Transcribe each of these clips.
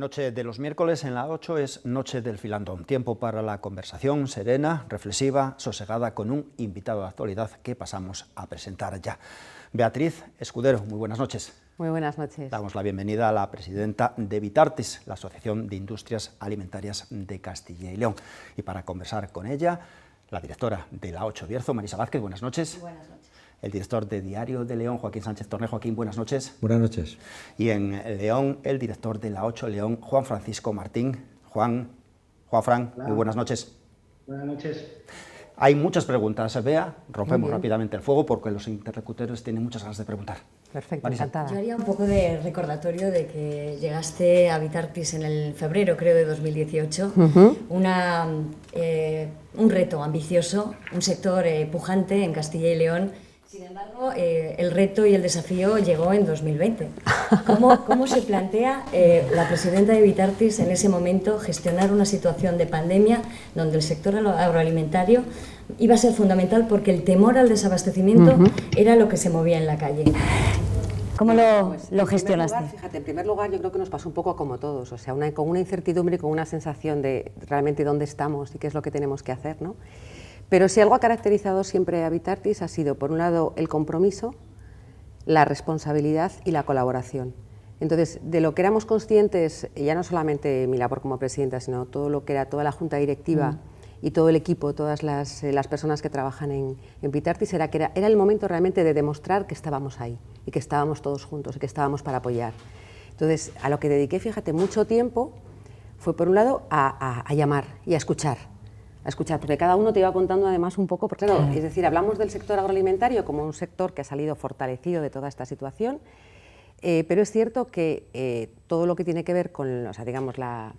noche de los miércoles en la 8 es Noche del Filandón, tiempo para la conversación serena, reflexiva, sosegada, con un invitado de actualidad que pasamos a presentar ya. Beatriz Escudero, muy buenas noches. Muy buenas noches. Damos la bienvenida a la presidenta de Vitartis, la Asociación de Industrias Alimentarias de Castilla y León. Y para conversar con ella, la directora de la 8 Bierzo, Marisa Vázquez, buenas noches. Buenas noches. El director de Diario de León, Joaquín Sánchez Torné. Joaquín, buenas noches. Buenas noches. Y en León, el director de la 8 León, Juan Francisco Martín. Juanfran, muy buenas noches. Buenas noches. Hay muchas preguntas, Bea, rompemos rápidamente el fuego porque los interlocutores tienen muchas ganas de preguntar. Perfecto, Marisa. encantada. Yo haría un poco de recordatorio de que llegaste a Vitartis en el febrero, creo, de 2018. Un reto ambicioso, un sector pujante en Castilla y León. Sin embargo, el reto y el desafío llegó en 2020. ¿Cómo se plantea la presidenta de Vitartis en ese momento gestionar una situación de pandemia donde el sector agroalimentario iba a ser fundamental porque el temor al desabastecimiento era lo que se movía en la calle? ¿Cómo lo gestionaste? En primer lugar, yo creo que nos pasó un poco como todos, o sea, con una incertidumbre y con una sensación de realmente dónde estamos y qué es lo que tenemos que hacer, ¿no? Pero si algo ha caracterizado siempre a Vitartis ha sido, por un lado, el compromiso, la responsabilidad y la colaboración. Entonces, de lo que éramos conscientes, ya no solamente mi labor como presidenta, sino todo lo que era toda la junta directiva y todo el equipo, todas las personas que trabajan en Vitartis, era que era el momento realmente de demostrar que estábamos ahí y que estábamos todos juntos y que estábamos para apoyar. Entonces, a lo que dediqué, fíjate, mucho tiempo fue, por un lado, a llamar y a escuchar, porque cada uno te iba contando además un poco, porque claro, es decir, hablamos del sector agroalimentario como un sector que ha salido fortalecido de toda esta situación, pero es cierto que todo lo que tiene que ver con, o sea, digamos, la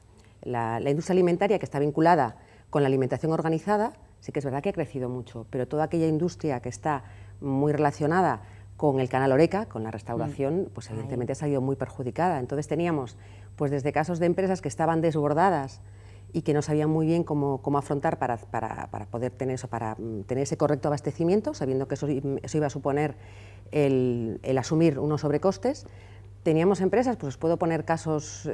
industria alimentaria que está vinculada con la alimentación organizada, sí que es verdad que ha crecido mucho, pero toda aquella industria que está muy relacionada con el canal Horeca, con la restauración, pues evidentemente ha salido muy perjudicada. Entonces teníamos pues desde casos de empresas que estaban desbordadas y que no sabían muy bien cómo afrontar para poder tener eso, para tener ese correcto abastecimiento, sabiendo que eso iba a suponer el asumir unos sobrecostes. Teníamos empresas, pues os puedo poner casos,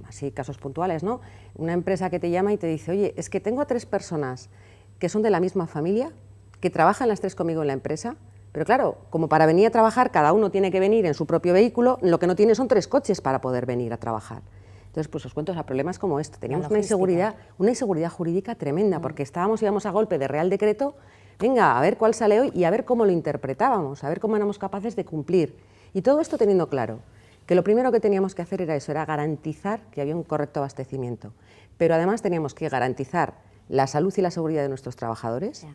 así casos puntuales, ¿no? Una empresa que te llama y te dice, oye, es que tengo a 3 personas que son de la misma familia, que trabajan las 3 conmigo en la empresa, pero claro, como para venir a trabajar cada uno tiene que venir en su propio vehículo, lo que no tiene son 3 coches para poder venir a trabajar. Entonces, pues os cuento, o sea, problemas como este. Teníamos una inseguridad jurídica tremenda, porque íbamos a golpe de Real Decreto, venga, a ver cuál sale hoy y a ver cómo lo interpretábamos, a ver cómo éramos capaces de cumplir. Y todo esto teniendo claro que lo primero que teníamos que hacer era eso, era garantizar que había un correcto abastecimiento. Pero además teníamos que garantizar la salud y la seguridad de nuestros trabajadores,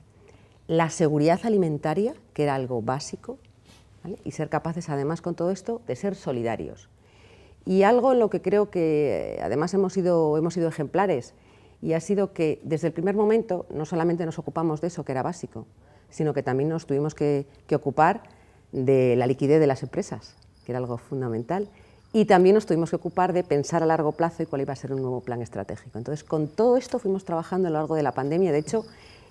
la seguridad alimentaria, que era algo básico, ¿vale? Y ser capaces además con todo esto de ser solidarios. Y algo en lo que creo que además hemos sido ejemplares, y ha sido que desde el primer momento no solamente nos ocupamos de eso, que era básico, sino que también nos tuvimos que ocupar de la liquidez de las empresas, que era algo fundamental, y también nos tuvimos que ocupar de pensar a largo plazo y cuál iba a ser un nuevo plan estratégico. Entonces, con todo esto fuimos trabajando a lo largo de la pandemia. De hecho,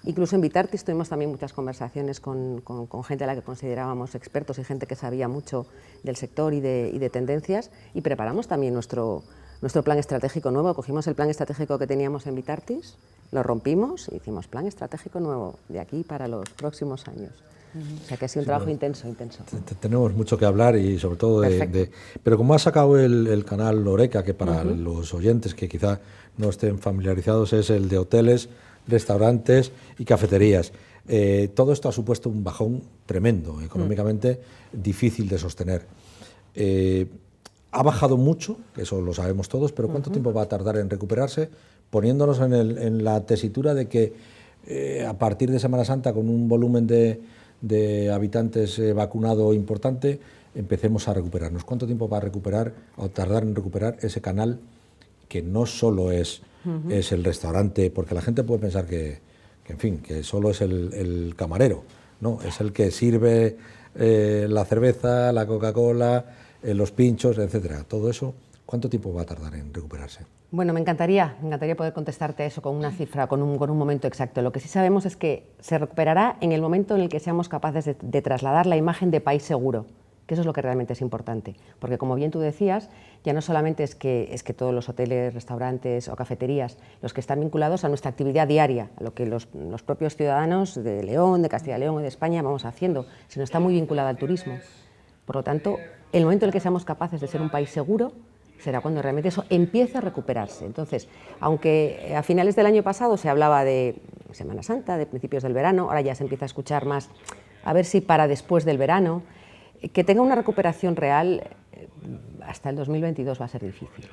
incluso en Vitartis tuvimos también muchas conversaciones con gente a la que considerábamos expertos y gente que sabía mucho del sector y de tendencias, y preparamos también nuestro plan estratégico nuevo. Cogimos el plan estratégico que teníamos en Vitartis, lo rompimos y hicimos plan estratégico nuevo de aquí para los próximos años. O sea que ha sido un trabajo intenso. Tenemos mucho que hablar y sobre todo pero como ha sacado el canal Horeca, que para los oyentes que quizá no estén familiarizados es el de hoteles, restaurantes y cafeterías. Todo esto ha supuesto un bajón tremendo, económicamente difícil de sostener. Ha bajado mucho, eso lo sabemos todos, pero ¿cuánto tiempo va a tardar en recuperarse? Poniéndonos en la tesitura de que a partir de Semana Santa, con un volumen de habitantes vacunado importante, empecemos a recuperarnos. ¿Cuánto tiempo va a recuperar o tardar en recuperar ese canal que no solo es el restaurante? Porque la gente puede pensar que en fin, que solo es el camarero, no, es el que sirve la cerveza, la Coca-Cola, los pinchos, etcétera. Todo eso, ¿cuánto tiempo va a tardar en recuperarse? Bueno, me encantaría poder contestarte eso con una cifra, con un momento exacto. Lo que sí sabemos es que se recuperará en el momento en el que seamos capaces de trasladar la imagen de país seguro que eso es lo que realmente es importante, porque como bien tú decías, ya no solamente es que todos los hoteles, restaurantes o cafeterías, los que están vinculados a nuestra actividad diaria, a lo que los propios ciudadanos de León, de Castilla y León o de España vamos haciendo, sino está muy vinculada al turismo. Por lo tanto, el momento en el que seamos capaces de ser un país seguro será cuando realmente eso empiece a recuperarse. Entonces, aunque a finales del año pasado se hablaba de Semana Santa, de principios del verano, ahora ya se empieza a escuchar más, a ver si para después del verano, que tenga una recuperación real hasta el 2022 va a ser difícil,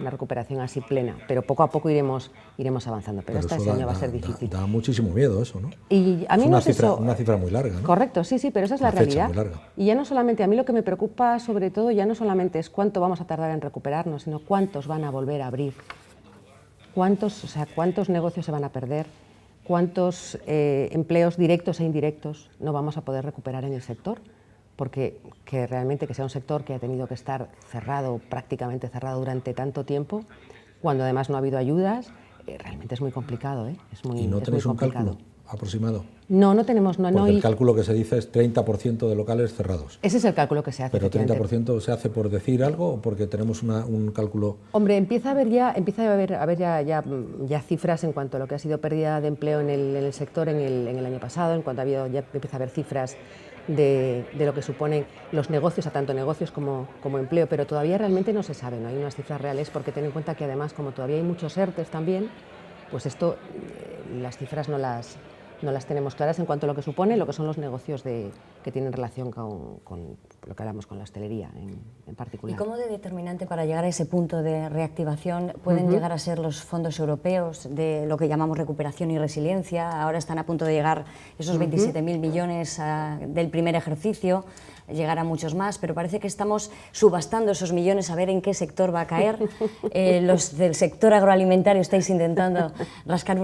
una recuperación así plena, pero poco a poco iremos avanzando, pero hasta ese año va a ser difícil. Da muchísimo miedo eso, ¿no? Y a mí es una cifra muy larga, ¿no? Correcto, sí, pero esa es la realidad. Y ya no solamente, a mí lo que me preocupa sobre todo ya no solamente es cuánto vamos a tardar en recuperarnos, sino cuántos van a volver a abrir, cuántos negocios se van a perder, cuántos empleos directos e indirectos no vamos a poder recuperar en el sector. Porque que realmente que sea un sector que ha tenido que estar cerrado, prácticamente cerrado durante tanto tiempo, cuando además no ha habido ayudas, realmente es muy complicado, ¿eh? ¿Y no tenéis un cálculo aproximado? No tenemos. Porque el cálculo que se dice es 30% de locales cerrados. Ese es el cálculo que se hace. ¿Pero 30% se hace por decir algo o porque tenemos un cálculo? Hombre, empieza a haber ya cifras en cuanto a lo que ha sido pérdida de empleo en el sector en el año pasado, en cuanto ya empieza a haber cifras de lo que suponen los negocios, a tanto negocios como empleo, pero todavía realmente no se sabe, no hay unas cifras reales, porque ten en cuenta que además, como todavía hay muchos ERTEs también, pues esto, las cifras no las tenemos claras en cuanto a lo que supone, lo que son los negocios que tienen relación con lo que hablamos con la hostelería en particular. ¿Y cómo de determinante para llegar a ese punto de reactivación pueden llegar a ser los fondos europeos de lo que llamamos recuperación y resiliencia? Ahora están a punto de llegar esos 27.000 millones del primer ejercicio, llegar a muchos más, pero parece que estamos subastando esos millones a ver en qué sector va a caer. Los del sector agroalimentario estáis intentando rascar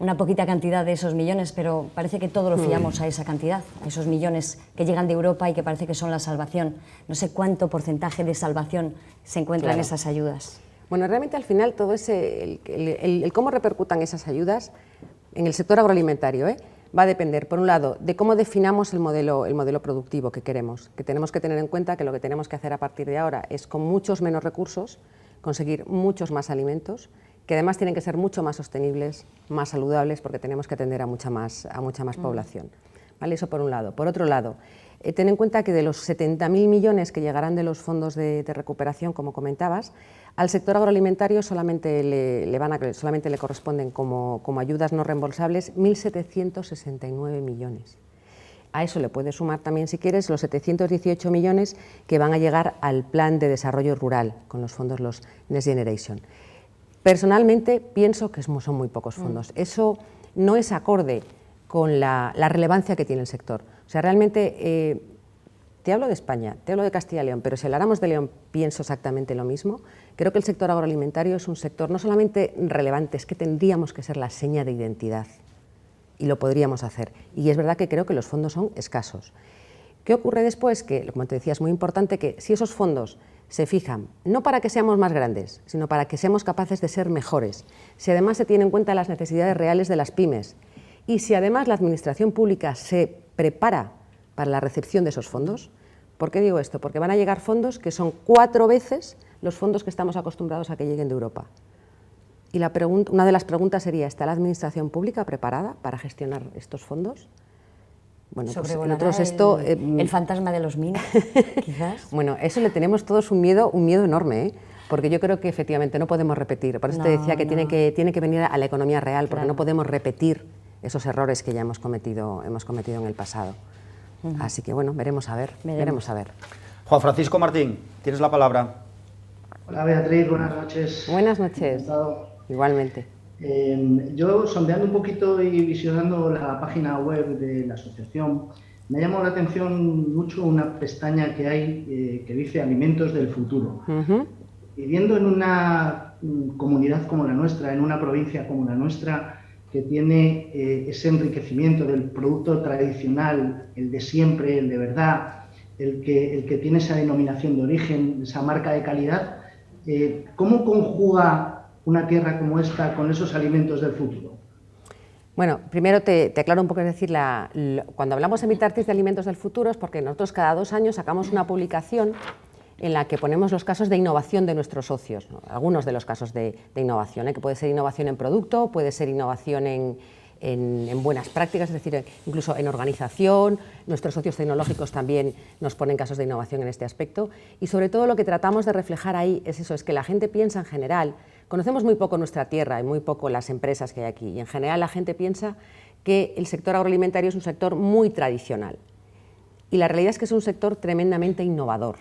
una poquita cantidad de esos millones, pero parece que todo lo fiamos a esa cantidad, a esos millones que llegan de Europa y que parece que son la salvación. No sé cuánto porcentaje de salvación se encuentra en esas ayudas. Bueno, realmente al final todo el cómo repercutan esas ayudas en el sector agroalimentario, va a depender, por un lado, de cómo definamos el modelo productivo que queremos, que tenemos que tener en cuenta que lo que tenemos que hacer a partir de ahora es, con muchos menos recursos, conseguir muchos más alimentos, que además tienen que ser mucho más sostenibles, más saludables, porque tenemos que atender a mucha más población. ¿Vale? Eso por un lado. Por otro lado, ten en cuenta que de los 70.000 millones que llegarán de los fondos de recuperación, como comentabas, al sector agroalimentario solamente le corresponden como ayudas no reembolsables 1.769 millones. A eso le puedes sumar también, si quieres, los 718 millones que van a llegar al Plan de Desarrollo Rural, con los fondos, los Next Generation. Personalmente pienso que son muy pocos fondos. Eso no es acorde con la relevancia que tiene el sector. O sea, realmente, te hablo de España, te hablo de Castilla y León, pero si habláramos de León pienso exactamente lo mismo. Creo que el sector agroalimentario es un sector no solamente relevante, es que tendríamos que ser la seña de identidad y lo podríamos hacer. Y es verdad que creo que los fondos son escasos. ¿Qué ocurre después? Que, como te decía, es muy importante que si esos fondos se fijan, no para que seamos más grandes, sino para que seamos capaces de ser mejores, si además se tienen en cuenta las necesidades reales de las pymes y si además la administración pública se prepara para la recepción de esos fondos. ¿Por qué digo esto? Porque van a llegar fondos que son 4 veces los fondos que estamos acostumbrados a que lleguen de Europa. Y una de las preguntas sería, ¿está la administración pública preparada para gestionar estos fondos? Bueno, pues nosotros esto, el fantasma de los minos, quizás. Bueno, eso le tenemos todos un miedo enorme, porque yo creo que efectivamente no podemos repetir. Por eso te decía que tiene que venir a la economía real, porque no podemos repetir esos errores que ya hemos cometido en el pasado. Así que bueno, veremos a ver. Juan Francisco Martín, tienes la palabra. Hola Beatriz, buenas noches. Buenas noches. Igualmente. Yo, sondeando un poquito y visionando la página web de la asociación, me ha llamado la atención mucho una pestaña que hay que dice Alimentos del Futuro. Viviendo en una comunidad como la nuestra, en una provincia como la nuestra, que tiene ese enriquecimiento del producto tradicional, el de siempre, el de verdad, el que tiene esa denominación de origen, esa marca de calidad, ¿cómo conjuga una tierra como esta con esos alimentos del futuro? Bueno, primero te aclaro un poco, es decir, cuando hablamos en Vitartis de alimentos del futuro es porque nosotros cada 2 años sacamos una publicación en la que ponemos los casos de innovación de nuestros socios, ¿no? Algunos de los casos de innovación, que puede ser innovación en producto, puede ser innovación en buenas prácticas, es decir, incluso en organización. Nuestros socios tecnológicos también nos ponen casos de innovación en este aspecto, y sobre todo lo que tratamos de reflejar ahí es eso, es que la gente piensa en general, conocemos muy poco nuestra tierra y muy poco las empresas que hay aquí, y en general la gente piensa que el sector agroalimentario es un sector muy tradicional, y la realidad es que es un sector tremendamente innovador.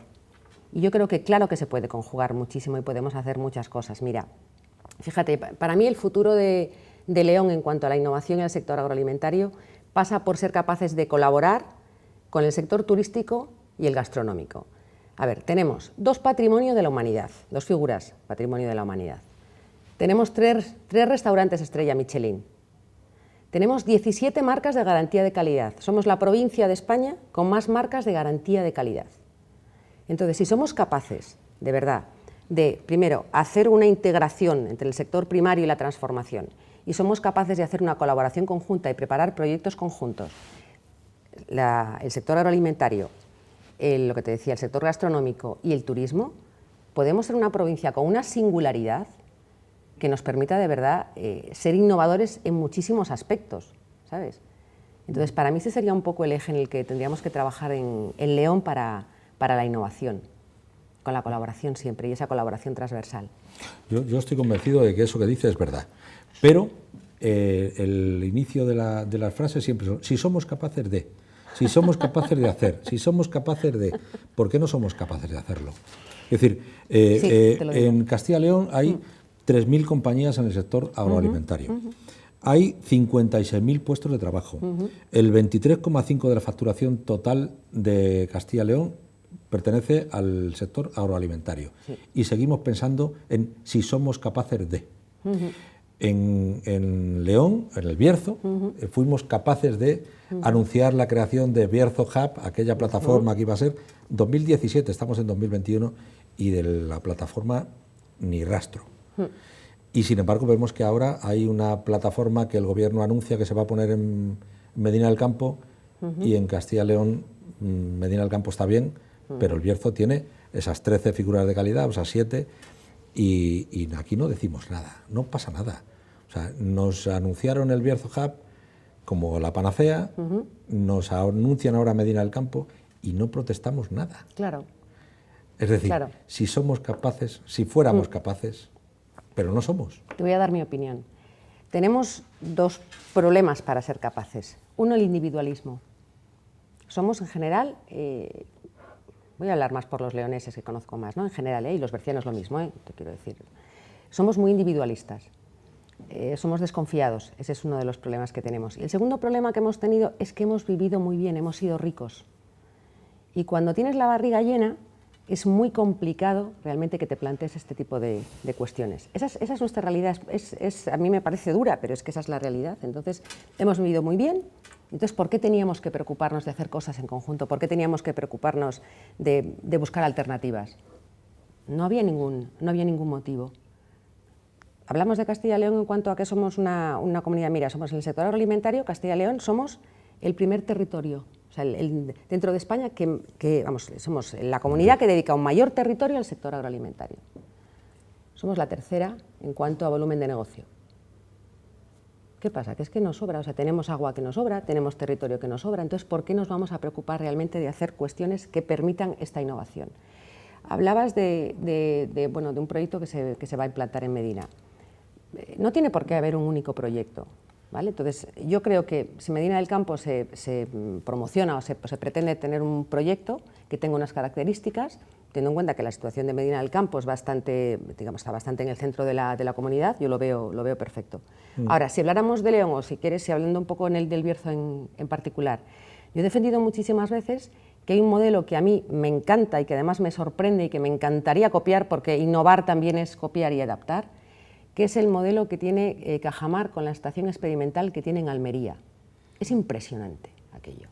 Y yo creo que claro que se puede conjugar muchísimo y podemos hacer muchas cosas. Mira, fíjate, para mí el futuro de León en cuanto a la innovación en el sector agroalimentario pasa por ser capaces de colaborar con el sector turístico y el gastronómico. A ver, tenemos 2 patrimonios de la humanidad, 2 figuras patrimonio de la humanidad. Tenemos 3 restaurantes estrella Michelin. Tenemos 17 marcas de garantía de calidad. Somos la provincia de España con más marcas de garantía de calidad. Entonces, si somos capaces, de verdad, de, primero, hacer una integración entre el sector primario y la transformación, y somos capaces de hacer una colaboración conjunta y preparar proyectos conjuntos, el sector agroalimentario, lo que te decía, el sector gastronómico y el turismo, podemos ser una provincia con una singularidad que nos permita, de verdad, ser innovadores en muchísimos aspectos, ¿sabes? Entonces, para mí ese sería un poco el eje en el que tendríamos que trabajar en León para la innovación, con la colaboración siempre, y esa colaboración transversal. Yo estoy convencido de que eso que dice es verdad, pero el inicio de las frases siempre son, si somos capaces de, si somos capaces de hacer, si somos capaces de, ¿por qué no somos capaces de hacerlo? Es decir, en Castilla y León hay 3.000 compañías en el sector agroalimentario. Hay 56.000 puestos de trabajo. El 23,5% de la facturación total de Castilla y León pertenece al sector agroalimentario. Sí. Y seguimos pensando en si somos capaces de. En León, en el Bierzo, fuimos capaces de anunciar la creación de Bierzo Hub, aquella plataforma que iba a ser 2017, estamos en 2021, y de la plataforma ni rastro. Y sin embargo vemos que ahora hay una plataforma que el gobierno anuncia que se va a poner en Medina del Campo, y en Castilla y León Medina del Campo está bien, pero el Bierzo tiene esas 13 figuras de calidad, o sea 7, y aquí no decimos nada, no pasa nada. O sea, nos anunciaron el Bierzo Hub como la panacea, nos anuncian ahora Medina del Campo y no protestamos nada. Claro. Es decir, si somos capaces, si fuéramos capaces, pero no somos. Te voy a dar mi opinión. Tenemos 2 problemas para ser capaces. Uno, el individualismo. Somos en general, voy a hablar más por los leoneses que conozco más, ¿no? En general, y los bercianos lo mismo, te quiero decir. Somos muy individualistas, somos desconfiados, ese es uno de los problemas que tenemos. Y el segundo problema que hemos tenido es que hemos vivido muy bien, hemos sido ricos. Y cuando tienes la barriga llena, es muy complicado realmente que te plantees este tipo de cuestiones. Esa es nuestra realidad, a mí me parece dura, pero es que esa es la realidad. Entonces, hemos vivido muy bien. Entonces, ¿por qué teníamos que preocuparnos de hacer cosas en conjunto? ¿Por qué teníamos que preocuparnos de buscar alternativas? No había ningún motivo. Hablamos de Castilla y León en cuanto a que somos una comunidad, mira, somos en el sector agroalimentario, Castilla y León somos el primer territorio, o sea, dentro de España, vamos, somos la comunidad que dedica un mayor territorio al sector agroalimentario. Somos la tercera en cuanto a volumen de negocio. ¿Qué pasa? Que es que nos sobra, o sea, tenemos agua que nos sobra, tenemos territorio que nos sobra, entonces, ¿por qué nos vamos a preocupar realmente de hacer cuestiones que permitan esta innovación? Hablabas de un proyecto que se va a implantar en Medina. No tiene por qué haber un único proyecto, ¿vale? Entonces, yo creo que si Medina del Campo se promociona o se pretende tener un proyecto que tenga unas características, teniendo en cuenta que la situación de Medina del Campo es bastante, digamos, está bastante en el centro de la comunidad, yo lo veo perfecto. Ahora, si habláramos de León, o si quieres, si hablando un poco del Bierzo en particular, yo he defendido muchísimas veces que hay un modelo que a mí me encanta y que además me sorprende y que me encantaría copiar, porque innovar también es copiar y adaptar, que es el modelo que tiene Cajamar con la estación experimental que tiene en Almería. Es impresionante aquello.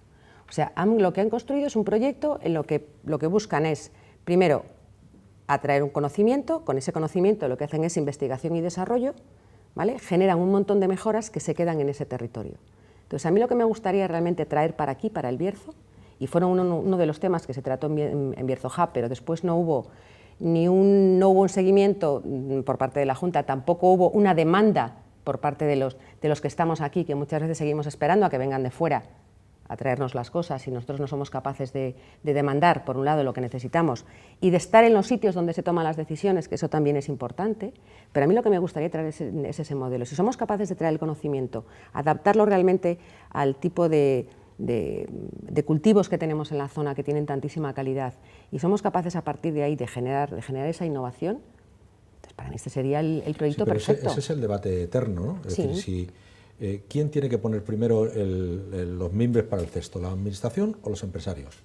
O sea, lo que han construido es un proyecto en lo que buscan es, primero, atraer un conocimiento, con ese conocimiento lo que hacen es investigación y desarrollo, ¿vale? Generan un montón de mejoras que se quedan en ese territorio. Entonces, a mí lo que me gustaría realmente traer para aquí, para el Bierzo, y fueron uno de los temas que se trató en Bierzo Hub, pero después no hubo un seguimiento por parte de la Junta, tampoco hubo una demanda por parte de los que estamos aquí, que muchas veces seguimos esperando a que vengan de fuera a traernos las cosas y nosotros no somos capaces de demandar, por un lado, lo que necesitamos y de estar en los sitios donde se toman las decisiones, que eso también es importante, pero a mí lo que me gustaría traer es ese modelo. Si somos capaces de traer el conocimiento, adaptarlo realmente al tipo de cultivos que tenemos en la zona, que tienen tantísima calidad, y somos capaces a partir de ahí de generar esa innovación, entonces para mí este sería el proyecto perfecto. Ese es el debate eterno, ¿no? Es decir, ¿quién tiene que poner primero los mimbres para el cesto, la administración o los empresarios?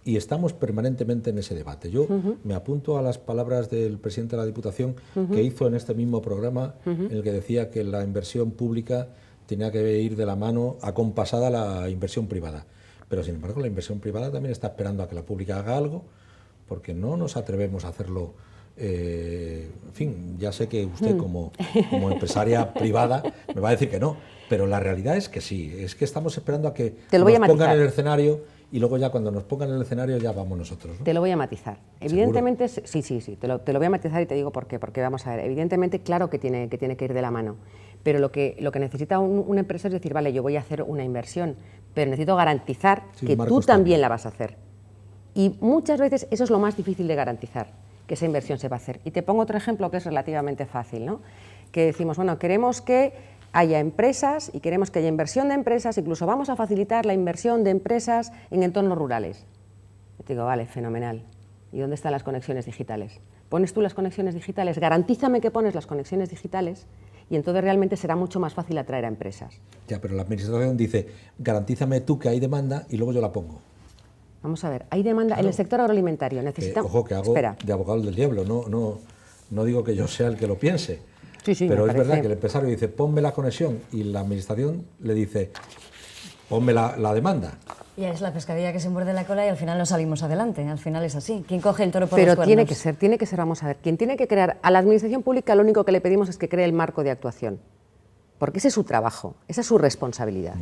Y estamos permanentemente en ese debate. Yo me apunto a las palabras del presidente de la Diputación que hizo en este mismo programa, en el que decía que la inversión pública tenía que ir de la mano acompasada a la inversión privada. Pero sin embargo la inversión privada también está esperando a que la pública haga algo, porque no nos atrevemos a hacerlo. En fin, ya sé que usted como empresaria privada me va a decir que no, pero la realidad es que sí, es que estamos esperando a que nos pongan en el escenario y luego ya cuando nos pongan en el escenario ya vamos nosotros, ¿no? Te lo voy a matizar. Evidentemente, sí, te lo voy a matizar y te digo por qué, porque vamos a ver, evidentemente claro que tiene que ir de la mano, pero lo que necesita un empresario es decir, vale, yo voy a hacer una inversión, pero necesito garantizar que tú también la vas a hacer. Y muchas veces eso es lo más difícil de garantizar, que esa inversión se va a hacer. Y te pongo otro ejemplo que es relativamente fácil, ¿no? Que decimos, bueno, queremos que haya empresas y queremos que haya inversión de empresas, incluso vamos a facilitar la inversión de empresas en entornos rurales. Yo te digo, vale, fenomenal. ¿Y dónde están las conexiones digitales? ¿Pones tú las conexiones digitales? Garantízame que pones las conexiones digitales y entonces realmente será mucho más fácil atraer a empresas. Ya, pero la administración dice, garantízame tú que hay demanda y luego yo la pongo. Vamos a ver, hay demanda en el sector agroalimentario. Necesitamos. Ojo, que hago de abogado del diablo, no digo que yo sea el que lo piense, pero es verdad que el empresario dice, ponme la conexión, y la administración le dice, ponme la demanda. Y es la pescadilla que se muerde la cola y al final no salimos adelante, al final es así. ¿Quién coge el toro por los cuernos? Pero tiene que ser, vamos a ver, quien tiene que crear, a la administración pública lo único que le pedimos es que cree el marco de actuación, porque ese es su trabajo, esa es su responsabilidad.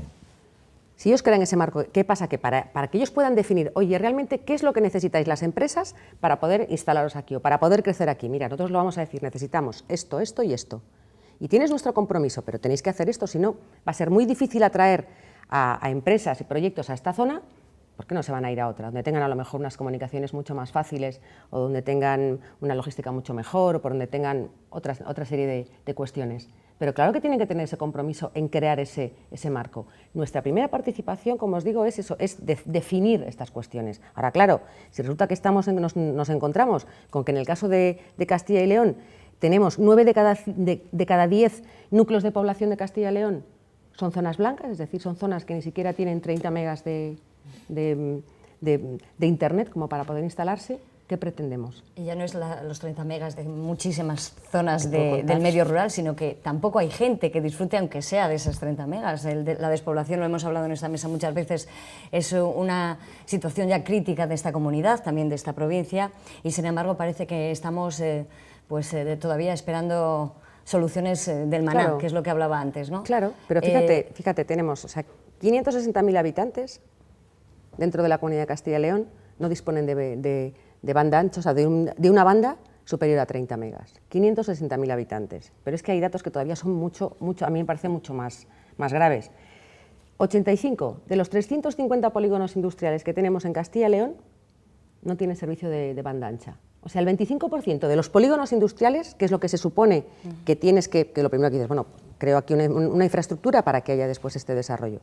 Si ellos crean ese marco, ¿qué pasa? Que para que ellos puedan definir, oye, realmente, ¿qué es lo que necesitáis las empresas para poder instalaros aquí o para poder crecer aquí? Mira, nosotros lo vamos a decir, necesitamos esto, esto y esto. Y tienes nuestro compromiso, pero tenéis que hacer esto, si no, va a ser muy difícil atraer a empresas y proyectos a esta zona, porque no se van a ir a otra, donde tengan a lo mejor unas comunicaciones mucho más fáciles o donde tengan una logística mucho mejor o por donde tengan otra serie de cuestiones. Pero claro que tienen que tener ese compromiso en crear ese marco. Nuestra primera participación, como os digo, es eso, es definir estas cuestiones. Ahora, claro, si resulta que nos encontramos con que en el caso de Castilla y León tenemos 9 de cada 10 núcleos de población de Castilla y León son zonas blancas, es decir, son zonas que ni siquiera tienen 30 megas de internet como para poder instalarse, ¿qué pretendemos? Y ya no es los 30 megas de muchísimas zonas del medio rural, sino que tampoco hay gente que disfrute, aunque sea de esas 30 megas. La despoblación, lo hemos hablado en esta mesa muchas veces, es una situación ya crítica de esta comunidad, también de esta provincia, y sin embargo parece que estamos todavía esperando soluciones del maná, claro, que es lo que hablaba antes, ¿no? Claro, pero fíjate, tenemos 560.000 habitantes dentro de la comunidad de Castilla y León, no disponen de banda ancha, o sea, de una banda superior a 30 megas. 560.000 habitantes. Pero es que hay datos que todavía son mucho, a mí me parece mucho más graves. 85 de los 350 polígonos industriales que tenemos en Castilla y León no tienen servicio de banda ancha. O sea, el 25% de los polígonos industriales, que es lo que se supone que tienes que lo primero que dices, bueno, creo aquí una infraestructura para que haya después este desarrollo.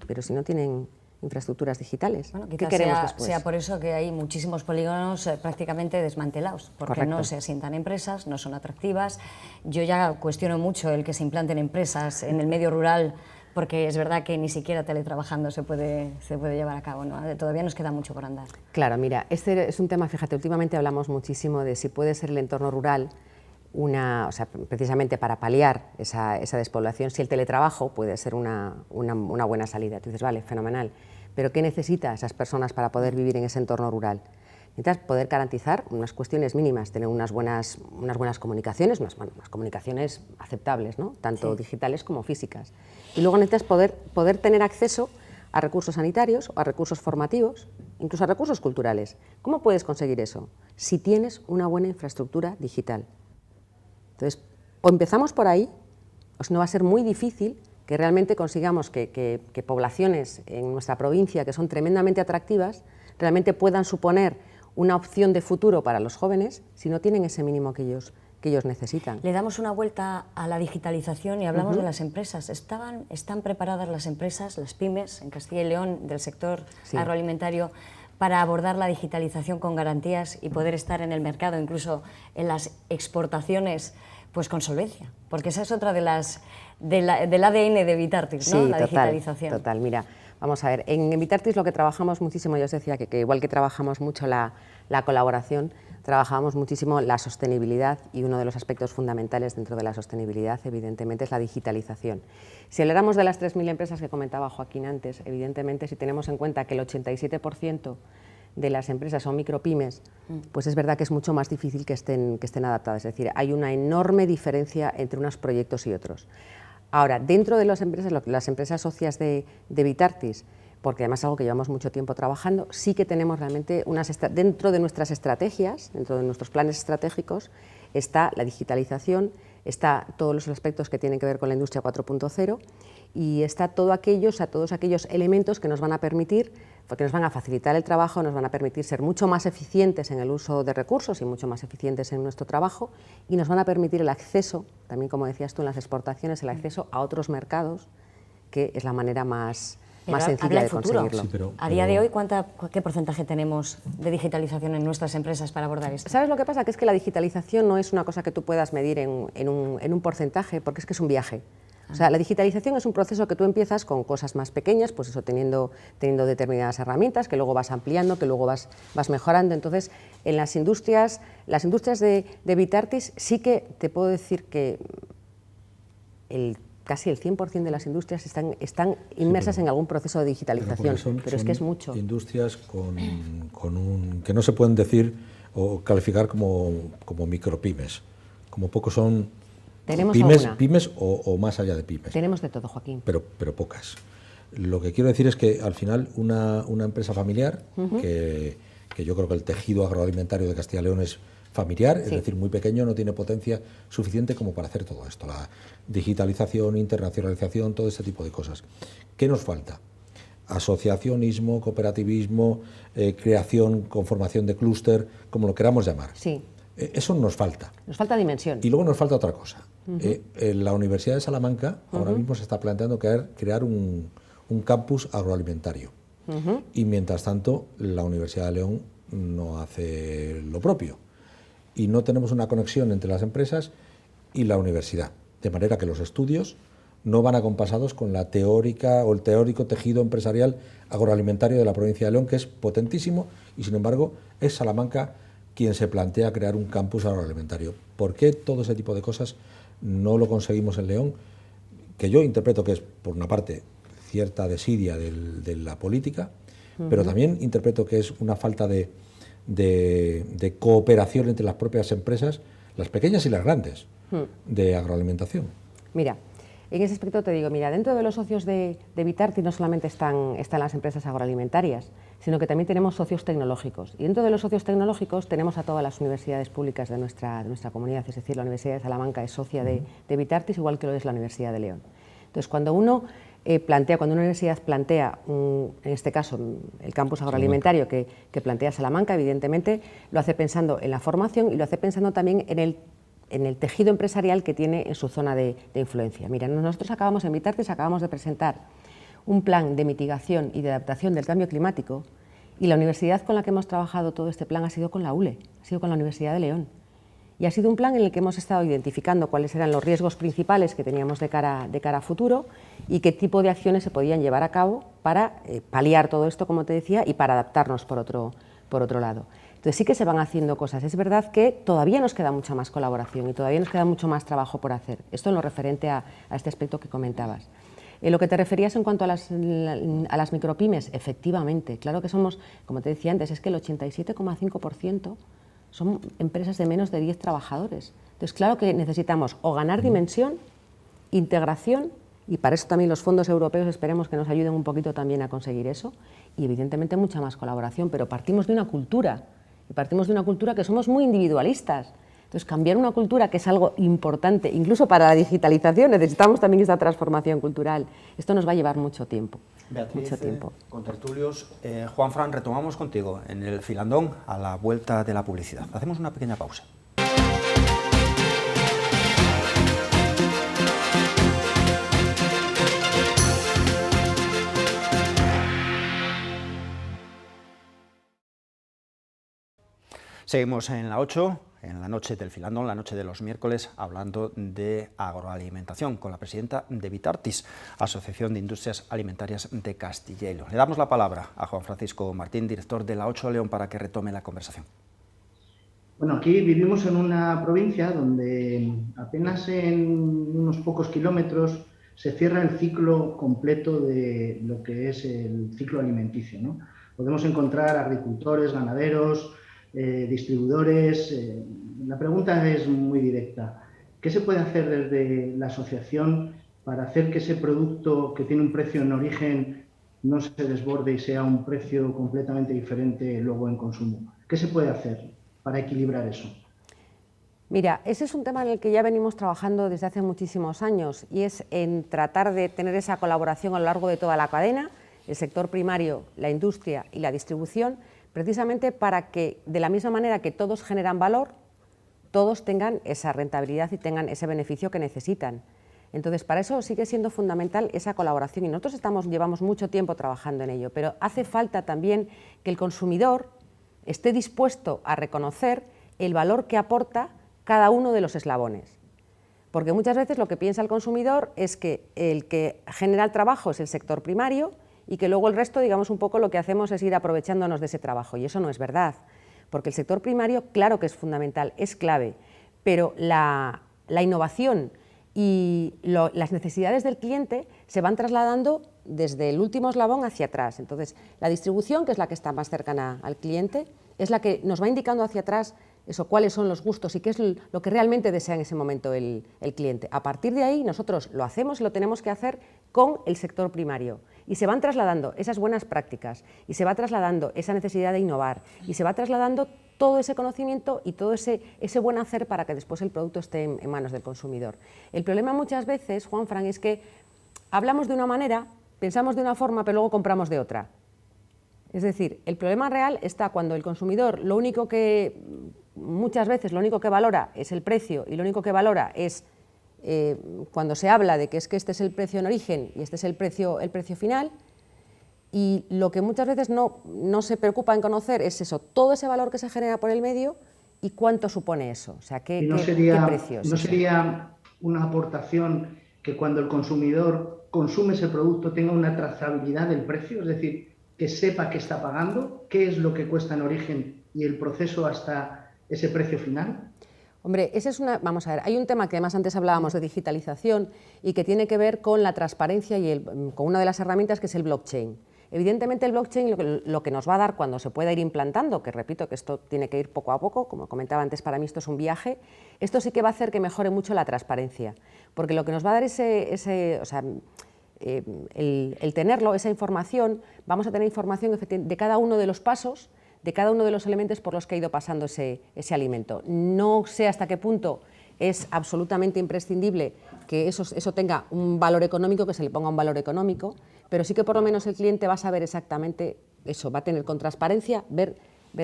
Pero si no tienen infraestructuras digitales, bueno, ¿qué queremos después? Sea por eso que hay muchísimos polígonos prácticamente desmantelados, porque correcto, no se asientan empresas, no son atractivas. Yo ya cuestiono mucho el que se implanten empresas en el medio rural, porque es verdad que ni siquiera teletrabajando se puede llevar a cabo, ¿no? Todavía nos queda mucho por andar. Claro, mira, este es un tema, fíjate, últimamente hablamos muchísimo de si puede ser el entorno rural precisamente para paliar esa despoblación, si el teletrabajo puede ser una buena salida. Tú dices, vale, fenomenal, pero ¿qué necesitan esas personas para poder vivir en ese entorno rural? necesitas poder garantizar unas cuestiones mínimas, tener unas buenas comunicaciones, unas comunicaciones aceptables, ¿no? Tanto digitales como físicas. Y luego necesitas poder tener acceso a recursos sanitarios, a recursos formativos, incluso a recursos culturales. ¿Cómo puedes conseguir eso? Si tienes una buena infraestructura digital. Entonces, o empezamos por ahí, o si no va a ser muy difícil que realmente consigamos que poblaciones en nuestra provincia que son tremendamente atractivas, realmente puedan suponer una opción de futuro para los jóvenes si no tienen ese mínimo que ellos necesitan. Le damos una vuelta a la digitalización y hablamos de las empresas. ¿Están preparadas las empresas, las pymes, en Castilla y León, del sector agroalimentario, para abordar la digitalización con garantías y poder estar en el mercado, incluso en las exportaciones, pues con solvencia? Porque esa es otra del ADN de Vitartis, ¿no? La digitalización. Total, mira, vamos a ver, en Vitartis lo que trabajamos muchísimo, yo os decía que igual que trabajamos mucho la colaboración, trabajamos muchísimo la sostenibilidad, y uno de los aspectos fundamentales dentro de la sostenibilidad, evidentemente, es la digitalización. Si habláramos de las 3.000 empresas que comentaba Joaquín antes, evidentemente, si tenemos en cuenta que el 87% de las empresas son micropymes, pues es verdad que es mucho más difícil que estén adaptadas. Es decir, hay una enorme diferencia entre unos proyectos y otros. Ahora, dentro de las empresas socias de Vitartis, porque además es algo que llevamos mucho tiempo trabajando, sí que tenemos realmente dentro de nuestras estrategias, dentro de nuestros planes estratégicos, está la digitalización, está todos los aspectos que tienen que ver con la industria 4.0 y está todos aquellos elementos que nos van a permitir, porque nos van a facilitar el trabajo, nos van a permitir ser mucho más eficientes en el uso de recursos y mucho más eficientes en nuestro trabajo, y nos van a permitir el acceso, también como decías tú en las exportaciones, el acceso a otros mercados, que es la manera más sencilla de conseguirlo. Sí, pero a día de hoy, ¿qué porcentaje tenemos de digitalización en nuestras empresas para abordar esto? ¿Sabes lo que pasa? Que es que la digitalización no es una cosa que tú puedas medir en un porcentaje, porque es que es un viaje. O sea, la digitalización es un proceso que tú empiezas con cosas más pequeñas, pues eso, teniendo determinadas herramientas, que luego vas ampliando, que luego vas mejorando. Entonces, en las industrias de Vitartis sí que te puedo decir que casi el 100% de las industrias están inmersas en algún proceso de digitalización, pero es que es mucho. Industrias que no se pueden decir o calificar como micropymes, como poco son pymes o más allá de pymes. Tenemos de todo, Joaquín. Pero pocas. Lo que quiero decir es que al final una empresa familiar, que yo creo que el tejido agroalimentario de Castilla y León es familiar, es decir, muy pequeño, no tiene potencia suficiente como para hacer todo esto, la digitalización, internacionalización, todo este tipo de cosas. ¿Qué nos falta? Asociacionismo, cooperativismo, creación, conformación de clúster, como lo queramos llamar. Sí. Eso nos falta. Nos falta dimensión. Y luego nos falta otra cosa. En la Universidad de Salamanca ahora mismo se está planteando crear un campus agroalimentario. Y mientras tanto, la Universidad de León no hace lo propio. Y no tenemos una conexión entre las empresas y la universidad, de manera que los estudios no van acompasados con la teórica o el teórico tejido empresarial agroalimentario de la provincia de León, que es potentísimo, y sin embargo es Salamanca quien se plantea crear un campus agroalimentario. ¿Por qué todo ese tipo de cosas no lo conseguimos en León? Que yo interpreto que es, por una parte, cierta desidia de la política, pero también interpreto que es una falta de cooperación entre las propias empresas, las pequeñas y las grandes, de agroalimentación. Mira, en ese aspecto te digo, mira, dentro de los socios de Vitartis no solamente están las empresas agroalimentarias, sino que también tenemos socios tecnológicos. Y dentro de los socios tecnológicos tenemos a todas las universidades públicas de nuestra comunidad, es decir, la Universidad de Salamanca es socia de Vitartis, igual que lo es la Universidad de León. Entonces, cuando una universidad plantea, en este caso, el campus agroalimentario que plantea Salamanca, evidentemente lo hace pensando en la formación y lo hace pensando también en el tejido empresarial que tiene en su zona de influencia. Mira, nosotros en Vitartis acabamos de presentar un plan de mitigación y de adaptación del cambio climático, y la universidad con la que hemos trabajado todo este plan ha sido con la ULE, ha sido con la Universidad de León. Y ha sido un plan en el que hemos estado identificando cuáles eran los riesgos principales que teníamos de cara a futuro y qué tipo de acciones se podían llevar a cabo para paliar todo esto, como te decía, y para adaptarnos por otro lado. Entonces sí que se van haciendo cosas. Es verdad que todavía nos queda mucha más colaboración y todavía nos queda mucho más trabajo por hacer. Esto en lo referente a este aspecto que comentabas. Lo que te referías en cuanto a las micropymes, efectivamente, claro que somos, como te decía antes, es que el 87,5% son empresas de menos de 10 trabajadores. Entonces, claro que necesitamos o ganar dimensión, integración, y para eso también los fondos europeos esperemos que nos ayuden un poquito también a conseguir eso, y evidentemente mucha más colaboración, pero partimos de una cultura, y partimos de una cultura que somos muy individualistas. Entonces, cambiar una cultura, que es algo importante, incluso para la digitalización, necesitamos también esta transformación cultural. Esto nos va a llevar mucho tiempo. Beatriz, mucho tiempo. Con tertulios, Juanfran, retomamos contigo en el filandón a la vuelta de la publicidad. Hacemos una pequeña pausa. Seguimos en la 8, en la noche del filandón, la noche de los miércoles, hablando de agroalimentación con la presidenta de Vitartis, Asociación de Industrias Alimentarias de Castilla y León. Le damos la palabra a Juan Francisco Martín, director de la 8 León, para que retome la conversación. Bueno, aquí vivimos en una provincia donde apenas en unos pocos kilómetros se cierra el ciclo completo de lo que es el ciclo alimenticio, ¿no? Podemos encontrar agricultores, ganaderos, distribuidores. La pregunta es muy directa. ¿Qué se puede hacer desde la asociación para hacer que ese producto que tiene un precio en origen no se desborde y sea un precio completamente diferente luego en consumo? ¿Qué se puede hacer para equilibrar eso? Mira, ese es un tema en el que ya venimos trabajando desde hace muchísimos años, y es en tratar de tener esa colaboración a lo largo de toda la cadena, el sector primario, la industria y la distribución, precisamente para que, de la misma manera que todos generan valor, todos tengan esa rentabilidad y tengan ese beneficio que necesitan. Entonces, para eso sigue siendo fundamental esa colaboración, y nosotros llevamos mucho tiempo trabajando en ello, pero hace falta también que el consumidor esté dispuesto a reconocer el valor que aporta cada uno de los eslabones. Porque muchas veces lo que piensa el consumidor es que el que genera el trabajo es el sector primario, y que luego el resto, digamos, un poco lo que hacemos es ir aprovechándonos de ese trabajo, y eso no es verdad, porque el sector primario, claro que es fundamental, es clave, pero la innovación y las necesidades del cliente se van trasladando desde el último eslabón hacia atrás. Entonces, la distribución, que es la que está más cercana al cliente, es la que nos va indicando hacia atrás eso, cuáles son los gustos y qué es lo que realmente desea en ese momento el cliente. A partir de ahí, nosotros lo hacemos y lo tenemos que hacer con el sector primario. Y se van trasladando esas buenas prácticas, y se va trasladando esa necesidad de innovar, y se va trasladando todo ese conocimiento y todo ese buen hacer para que después el producto esté en manos del consumidor. El problema muchas veces, Juanfran, es que hablamos de una manera, pensamos de una forma, pero luego compramos de otra. Es decir, el problema real está cuando el consumidor muchas veces lo único que valora es el precio, y lo único que valora es cuando se habla de que este es el precio en origen y este es el precio final, y lo que muchas veces no se preocupa en conocer es eso, todo ese valor que se genera por el medio y cuánto supone eso, o sea, qué precio es. ¿No sería una aportación que cuando el consumidor consume ese producto tenga una trazabilidad del precio? Es decir, que sepa qué está pagando, qué es lo que cuesta en origen y el proceso hasta ese precio final. Hombre, vamos a ver, hay un tema que además antes hablábamos de digitalización y que tiene que ver con la transparencia y con una de las herramientas que es el blockchain. Evidentemente el blockchain lo que nos va a dar cuando se pueda ir implantando, que repito que esto tiene que ir poco a poco, como comentaba antes, para mí esto es un viaje, esto sí que va a hacer que mejore mucho la transparencia, porque lo que nos va a dar el tenerlo, esa información, vamos a tener información de cada uno de los pasos, de cada uno de los elementos por los que ha ido pasando ese alimento. No sé hasta qué punto es absolutamente imprescindible que eso tenga un valor económico, que se le ponga un valor económico, pero sí que por lo menos el cliente va a saber exactamente eso, va a tener con transparencia, ver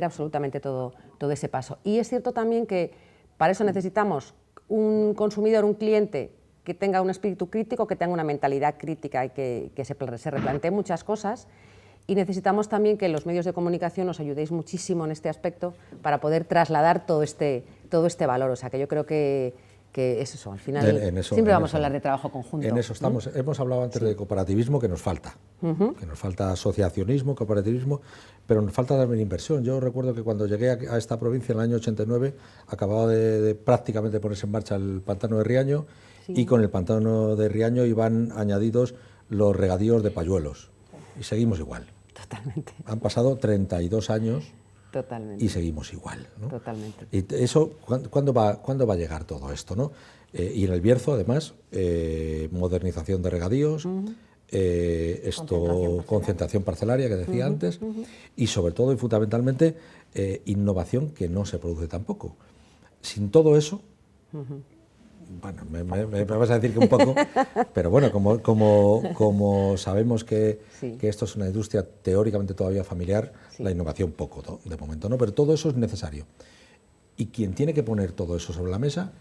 absolutamente todo ese paso. Y es cierto también que para eso necesitamos un consumidor, un cliente que tenga un espíritu crítico, que tenga una mentalidad crítica y que se replantee muchas cosas. Y necesitamos también que los medios de comunicación nos ayudéis muchísimo en este aspecto para poder trasladar todo este valor. O sea, que yo creo que es eso, al final siempre vamos a hablar de trabajo conjunto. En eso estamos. Hemos hablado antes de cooperativismo, que nos falta. Que nos falta asociacionismo, cooperativismo, pero nos falta también inversión. Yo recuerdo que cuando llegué a esta provincia en el año 89, acababa de prácticamente ponerse en marcha el pantano de Riaño, y con el pantano de Riaño iban añadidos los regadíos de Payuelos y seguimos igual. Totalmente. Han pasado 32 años Totalmente. y seguimos igual, ¿no? Totalmente. Y eso, ¿cuándo va a llegar todo esto, ¿no? Y en el Bierzo, además, modernización de regadíos, concentración parcelaria que decía antes, y sobre todo y fundamentalmente innovación que no se produce tampoco. Sin todo eso, bueno, me vas a decir que un poco, pero bueno, como sabemos que esto es una industria teóricamente todavía familiar, la innovación poco, ¿no? De momento, ¿no? Pero todo eso es necesario. Y quien tiene que poner todo eso sobre la mesa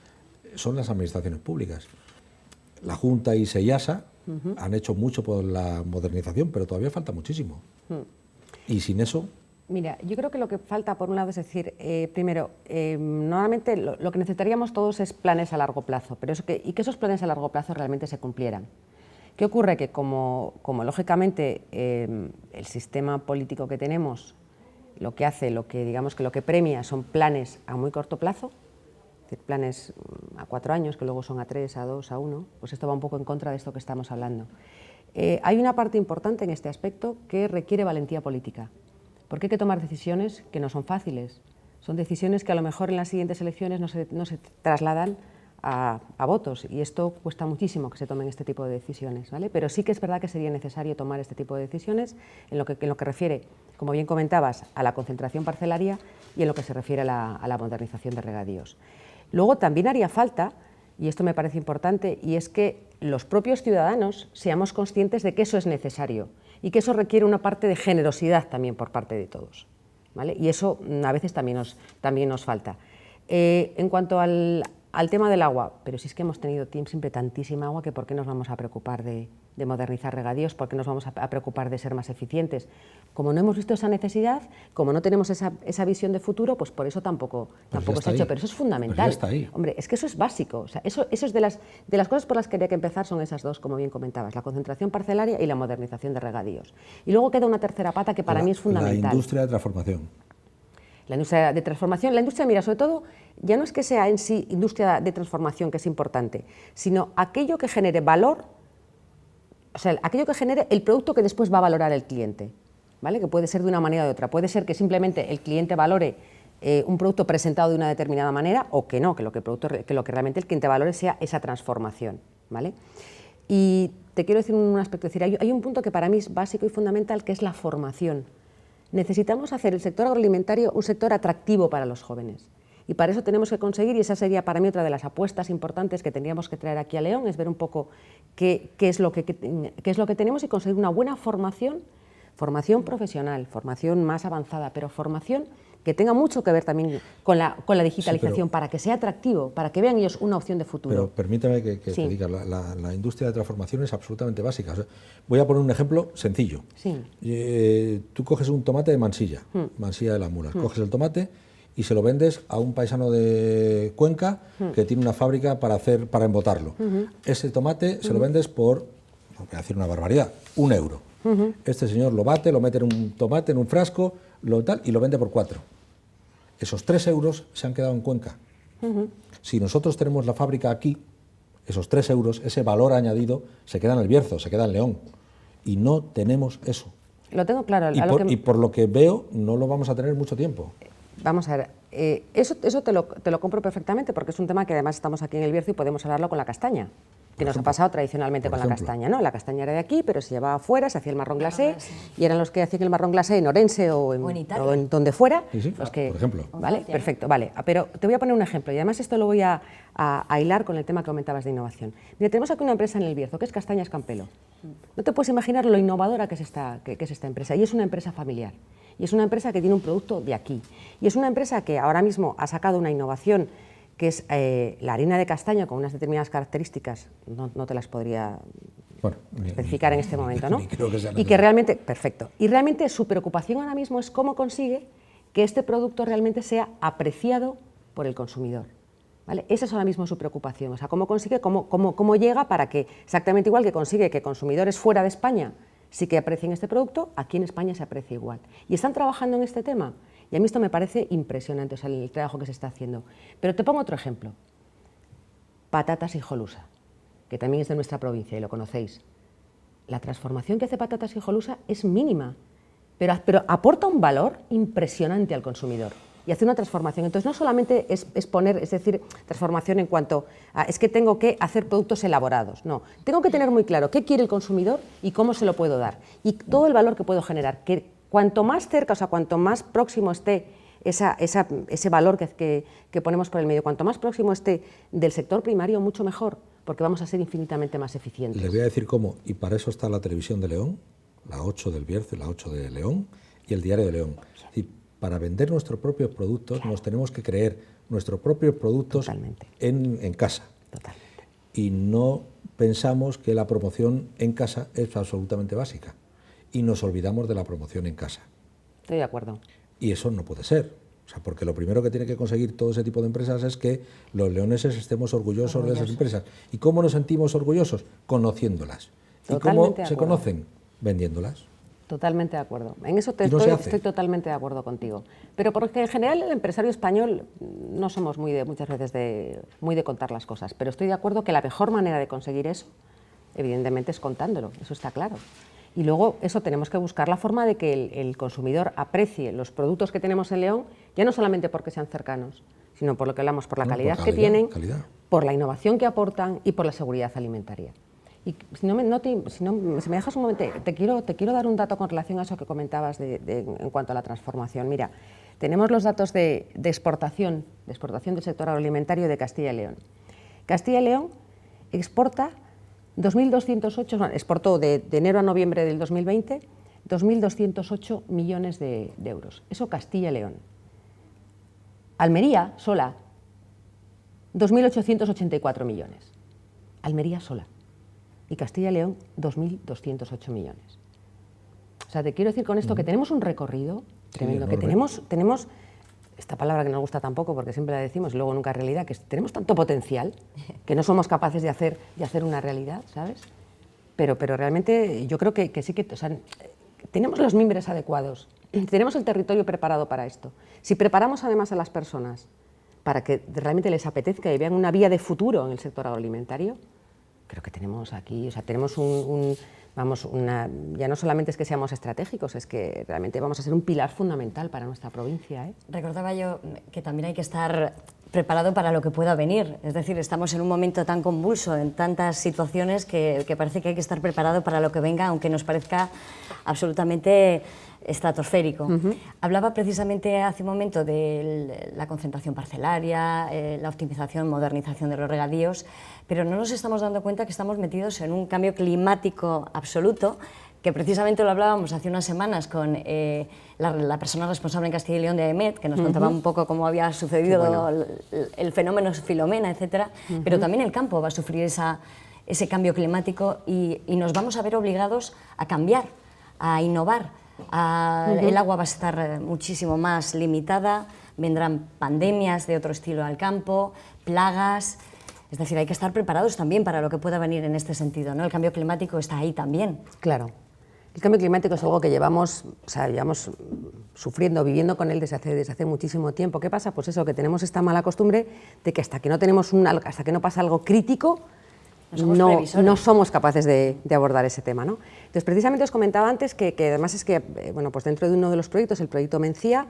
son las administraciones públicas. La Junta y SEIASA han hecho mucho por la modernización, pero todavía falta muchísimo. Y sin eso... Mira, yo creo que lo que falta, por un lado, es decir, primero, normalmente lo que necesitaríamos todos es planes a largo plazo, pero y que esos planes a largo plazo realmente se cumplieran. ¿Qué ocurre? Que como lógicamente el sistema político que tenemos lo que hace, digamos que lo que premia son planes a muy corto plazo, es decir, planes a 4 años, que luego son a 3, a 2, a 1, pues esto va un poco en contra de esto que estamos hablando. Hay una parte importante en este aspecto que requiere valentía política. Porque hay que tomar decisiones que no son fáciles. Son decisiones que a lo mejor en las siguientes elecciones no se trasladan a votos, y esto cuesta muchísimo que se tomen este tipo de decisiones, ¿vale? Pero sí que es verdad que sería necesario tomar este tipo de decisiones en lo que refiere, como bien comentabas, a la concentración parcelaria y en lo que se refiere a la modernización de regadíos. Luego también haría falta, y esto me parece importante, y es que los propios ciudadanos seamos conscientes de que eso es necesario y que eso requiere una parte de generosidad también por parte de todos, ¿vale? Y eso a veces también nos falta. En cuanto al tema del agua, pero si es que hemos tenido siempre tantísima agua, que ¿por qué nos vamos a preocupar de modernizar regadíos? ¿Por qué nos vamos a preocupar de ser más eficientes? Como no hemos visto esa necesidad, como no tenemos esa visión de futuro, pues por eso tampoco se ha hecho, pero eso es fundamental. Pues ya está ahí. Hombre, es que eso es básico, o sea, eso es de las cosas por las que habría que empezar, son esas dos, como bien comentabas, la concentración parcelaria y la modernización de regadíos. Y luego queda una tercera pata que para mí es fundamental. La industria de transformación. La industria de transformación, mira, sobre todo, ya no es que sea en sí industria de transformación que es importante, sino aquello que genere valor, o sea, aquello que genere el producto que después va a valorar el cliente, ¿vale? Que puede ser de una manera o de otra, puede ser que simplemente el cliente valore un producto presentado de una determinada manera, o que no, que lo que realmente el cliente valore sea esa transformación, ¿vale? Y te quiero decir un aspecto, es decir, hay un punto que para mí es básico y fundamental, que es la formación. Necesitamos hacer el sector agroalimentario un sector atractivo para los jóvenes. Y para eso tenemos que conseguir, y esa sería para mí otra de las apuestas importantes que tendríamos que traer aquí a León, es ver un poco qué es lo que tenemos y conseguir una buena formación profesional, formación más avanzada, pero formación que tenga mucho que ver también con la digitalización, para que sea atractivo, para que vean ellos una opción de futuro. Pero permítame que te diga, la industria de transformación es absolutamente básica. O sea, voy a poner un ejemplo sencillo. Sí. Tú coges un tomate de Mansilla, Mansilla de las Mulas, coges el tomate y se lo vendes a un paisano de Cuenca que tiene una fábrica para embotarlo. Ese tomate se lo vendes por, voy a decir una barbaridad, 1 euro. Este señor lo bate, lo mete en un tomate, en un frasco, y lo vende por 4. Esos 3 euros se han quedado en Cuenca. Si nosotros tenemos la fábrica aquí, esos 3 euros, ese valor añadido, se queda en el Bierzo, se queda en León. Y no tenemos eso. Lo tengo claro. Y por lo que veo, no lo vamos a tener mucho tiempo. Vamos a ver, eso te lo compro perfectamente, porque es un tema que además estamos aquí en el Bierzo y podemos hablarlo con la castaña, que nos ha pasado tradicionalmente con la castaña, ¿no? La castaña era de aquí, pero se llevaba afuera, se hacía el marrón glacé, y eran los que hacían el marrón glacé en Orense o en donde fuera. Sí, los que, por ejemplo. ¿Vale? Perfecto, vale. Pero te voy a poner un ejemplo, y además esto lo voy a hilar con el tema que comentabas de innovación. Mira, tenemos aquí una empresa en el Bierzo, que es Castañas Campelo. No te puedes imaginar lo innovadora que es esta empresa, y es una empresa familiar. Y es una empresa que tiene un producto de aquí. Y es una empresa que ahora mismo ha sacado una innovación que es la harina de castaño con unas determinadas características, no te las podría especificar en este momento, ¿no? Y que realmente, perfecto. Y realmente su preocupación ahora mismo es cómo consigue que este producto realmente sea apreciado por el consumidor, ¿vale? Esa es ahora mismo su preocupación, o sea, cómo consigue, cómo llega para que, exactamente igual que consigue que consumidores fuera de España sí que aprecien este producto, aquí en España se aprecia igual. Y están trabajando en este tema. Y a mí esto me parece impresionante, o sea, el trabajo que se está haciendo. Pero te pongo otro ejemplo. Patatas Hijolusa, que también es de nuestra provincia y lo conocéis. la transformación que hace Patatas Hijolusa es mínima, pero aporta un valor impresionante al consumidor y hace una transformación. Entonces no solamente es decir, transformación en cuanto a es que tengo que hacer productos elaborados, no, tengo que tener muy claro qué quiere el consumidor y cómo se lo puedo dar y todo el valor que puedo generar, que cuanto más cerca, o sea, cuanto más próximo esté ese valor que ponemos por el medio, cuanto más próximo esté del sector primario, mucho mejor, porque vamos a ser infinitamente más eficientes. Les voy a decir cómo, y para eso está la Televisión de León, la 8 del Bierzo, la 8 de León y el Diario de León. Es decir, para vender nuestros propios productos nos tenemos que creer nuestros propios productos en casa. Totalmente. Y no pensamos que la promoción en casa es absolutamente básica y nos olvidamos de la promoción en casa. Estoy de acuerdo. Y eso no puede ser. O sea, porque lo primero que tiene que conseguir todo ese tipo de empresas es que los leoneses estemos orgullosos de esas empresas. ¿Y cómo nos sentimos orgullosos? Conociéndolas. ¿Y cómo se conocen? Vendiéndolas. Totalmente de acuerdo. En eso estoy totalmente de acuerdo contigo. Pero porque en general el empresario español no somos muchas veces de contar las cosas, pero estoy de acuerdo que la mejor manera de conseguir eso, evidentemente, es contándolo, eso está claro. Y luego eso tenemos que buscar la forma de que el consumidor aprecie los productos que tenemos en León, ya no solamente porque sean cercanos, sino por lo que hablamos, por la calidad que tienen, por la innovación que aportan y por la seguridad alimentaria. Y si me dejas un momento, te quiero dar un dato con relación a eso que comentabas en cuanto a la transformación. Mira, tenemos los datos de exportación del sector agroalimentario de Castilla y León. Castilla y León exporta 2.208, exportó de enero a noviembre del 2020, 2.208 millones de euros. Eso Castilla y León. Almería sola, 2.884 millones. Almería sola. Y Castilla y León, 2.208 millones. O sea, te quiero decir con esto que tenemos un recorrido tremendo, que tenemos esta palabra que no nos gusta tampoco porque siempre la decimos y luego nunca es realidad, que tenemos tanto potencial que no somos capaces de hacer una realidad, ¿sabes? Pero realmente yo creo que sí que, o sea, tenemos los mimbres adecuados, tenemos el territorio preparado para esto. Si preparamos además a las personas para que realmente les apetezca y vean una vía de futuro en el sector agroalimentario, creo que tenemos aquí, o sea, tenemos ya no solamente es que seamos estratégicos, es que realmente vamos a ser un pilar fundamental para nuestra provincia, ¿eh? Recordaba yo que también hay que estar preparado para lo que pueda venir, es decir, estamos en un momento tan convulso, en tantas situaciones que parece que hay que estar preparado para lo que venga, aunque nos parezca absolutamente estratosférico. Hablaba precisamente hace un momento de la concentración parcelaria, la optimización, modernización de los regadíos, pero no nos estamos dando cuenta que estamos metidos en un cambio climático absoluto, que precisamente lo hablábamos hace unas semanas con la persona responsable en Castilla y León de AEMET, que nos contaba un poco cómo había sucedido el fenómeno Filomena, etcétera, pero también el campo va a sufrir ese cambio climático y nos vamos a ver obligados a cambiar, a innovar. El agua va a estar muchísimo más limitada, vendrán pandemias de otro estilo al campo, plagas, es decir, hay que estar preparados también para lo que pueda venir en este sentido, ¿no? El cambio climático está ahí también. Claro, el cambio climático es algo que llevamos sufriendo, viviendo con él desde hace muchísimo tiempo. ¿Qué pasa? Pues eso, que tenemos esta mala costumbre de que hasta que no pasa algo crítico, no somos capaces de abordar ese tema, ¿no? Entonces, precisamente os comentaba antes que además es que, bueno, pues dentro de uno de los proyectos, el proyecto Mencía,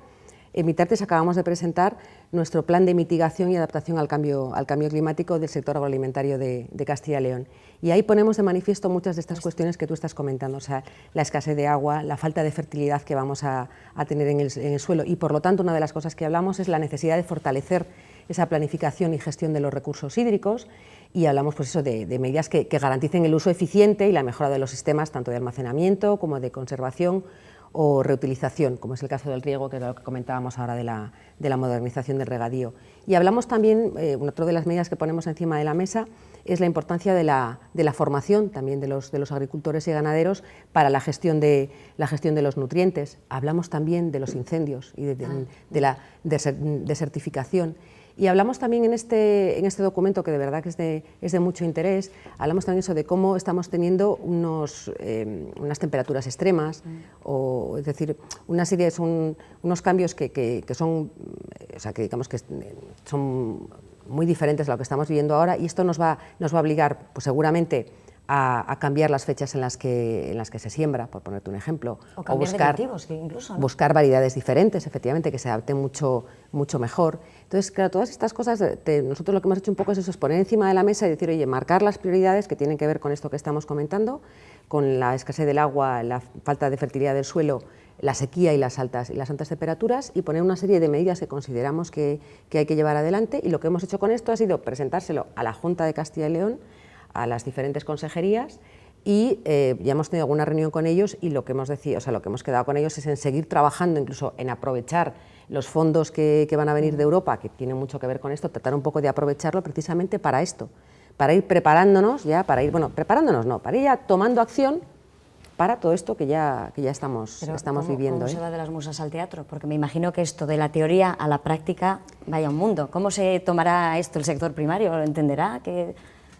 en Mitartes acabamos de presentar nuestro plan de mitigación y adaptación al cambio climático del sector agroalimentario de Castilla y León. Y ahí ponemos de manifiesto muchas de estas cuestiones que tú estás comentando, o sea, la escasez de agua, la falta de fertilidad que vamos a tener en el suelo y, por lo tanto, una de las cosas que hablamos es la necesidad de fortalecer esa planificación y gestión de los recursos hídricos y hablamos pues eso de medidas que garanticen el uso eficiente y la mejora de los sistemas tanto de almacenamiento como de conservación o reutilización, como es el caso del riego, que es lo que comentábamos ahora de la modernización del regadío. Y hablamos también, otra de las medidas que ponemos encima de la mesa es la importancia de la formación también de los agricultores y ganaderos para la gestión de los nutrientes. Hablamos también de los incendios y de la desertificación. Y hablamos también en este documento, que de verdad que es de mucho interés, hablamos también eso de cómo estamos teniendo unas temperaturas extremas, es decir, una serie, son unos cambios que son, o sea, que digamos que son muy diferentes a lo que estamos viviendo ahora, y esto nos va a obligar, pues seguramente, a cambiar las fechas en las que se siembra, por ponerte un ejemplo, o cambiar de cultivos, que incluso, ¿no? Buscar variedades diferentes, efectivamente, que se adapten mucho mejor. Entonces, claro, todas estas cosas, nosotros lo que hemos hecho un poco es eso, es poner encima de la mesa y decir, oye, marcar las prioridades que tienen que ver con esto que estamos comentando, con la escasez del agua, la falta de fertilidad del suelo, la sequía y las altas temperaturas, y poner una serie de medidas que consideramos que hay que llevar adelante. Y lo que hemos hecho con esto ha sido presentárselo a la Junta de Castilla y León, a las diferentes consejerías, y ya hemos tenido alguna reunión con ellos, y lo que hemos decidido, o sea, lo que hemos quedado con ellos es en seguir trabajando, incluso en aprovechar los fondos que van a venir de Europa, que tienen mucho que ver con esto, tratar un poco de aprovecharlo precisamente para esto, para ir preparándonos ya, para ir ya tomando acción para todo esto que ya estamos viviendo. ¿Cómo se va de las musas al teatro? Porque me imagino que esto de la teoría a la práctica vaya un mundo. ¿Cómo se tomará esto el sector primario? ¿Lo entenderá?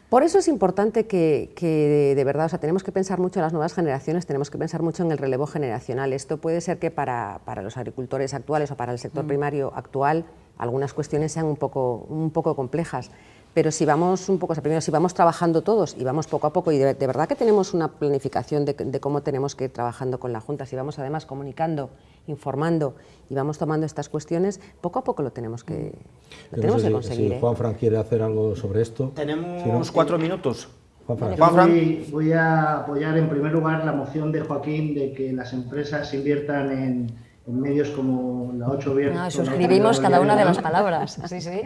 Por eso es importante que de verdad, o sea, tenemos que pensar mucho en las nuevas generaciones, tenemos que pensar mucho en el relevo generacional. Esto puede ser que para los agricultores actuales o para el sector primario actual algunas cuestiones sean un poco complejas. Pero si vamos un poco, o sea, primero si vamos trabajando todos y vamos poco a poco, y de verdad que tenemos una planificación de cómo tenemos que ir trabajando con la Junta, si vamos además comunicando, informando y vamos tomando estas cuestiones, poco a poco lo tenemos que conseguir. Si Juanfran quiere hacer algo sobre esto. Tenemos 4 minutos. Voy a apoyar en primer lugar la moción de Joaquín de que las empresas inviertan en medios como la 8 Viernes. Suscribimos cada una de las palabras. Sí, sí.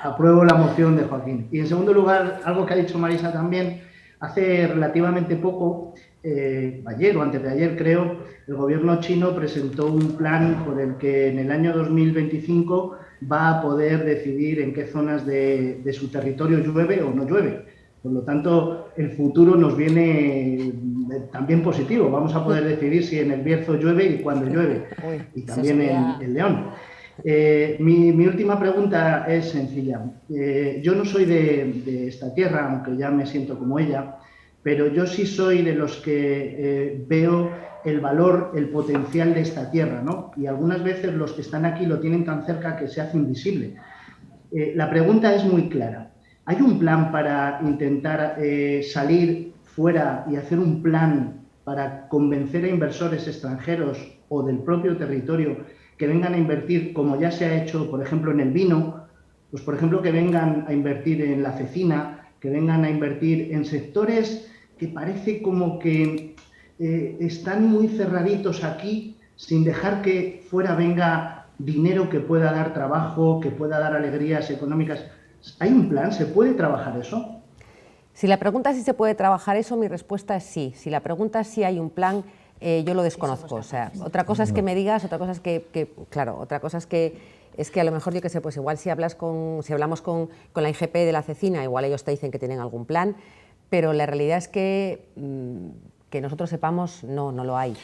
Apruebo la moción de Joaquín. Y en segundo lugar, algo que ha dicho Marisa también, hace relativamente poco, ayer o antes de ayer creo, el gobierno chino presentó un plan por el que en el año 2025 va a poder decidir en qué zonas de su territorio llueve o no llueve. Por lo tanto, el futuro nos viene también positivo. Vamos a poder decidir si en el Bierzo llueve y cuándo llueve. Y también en León. Mi última pregunta es sencilla. Yo no soy de esta tierra, aunque ya me siento como ella, pero yo sí soy de los que veo el valor, el potencial de esta tierra, ¿no? Y algunas veces los que están aquí lo tienen tan cerca que se hace invisible. La pregunta es muy clara. ¿Hay un plan para intentar salir fuera y hacer un plan para convencer a inversores extranjeros o del propio territorio que vengan a invertir, como ya se ha hecho, por ejemplo, en el vino, pues por ejemplo que vengan a invertir en la cecina, que vengan a invertir en sectores que parece como que están muy cerraditos aquí, sin dejar que fuera venga dinero que pueda dar trabajo, que pueda dar alegrías económicas? ¿Hay un plan? ¿Se puede trabajar eso? Si la pregunta es si se puede trabajar eso, mi respuesta es sí. Si la pregunta es si hay un plan, yo lo desconozco. O sea, otra cosa es que me digas, otra cosa es otra cosa es que a lo mejor, yo qué sé, pues igual si hablamos con la IGP de la cecina, igual ellos te dicen que tienen algún plan, pero la realidad es que nosotros sepamos, no lo hay.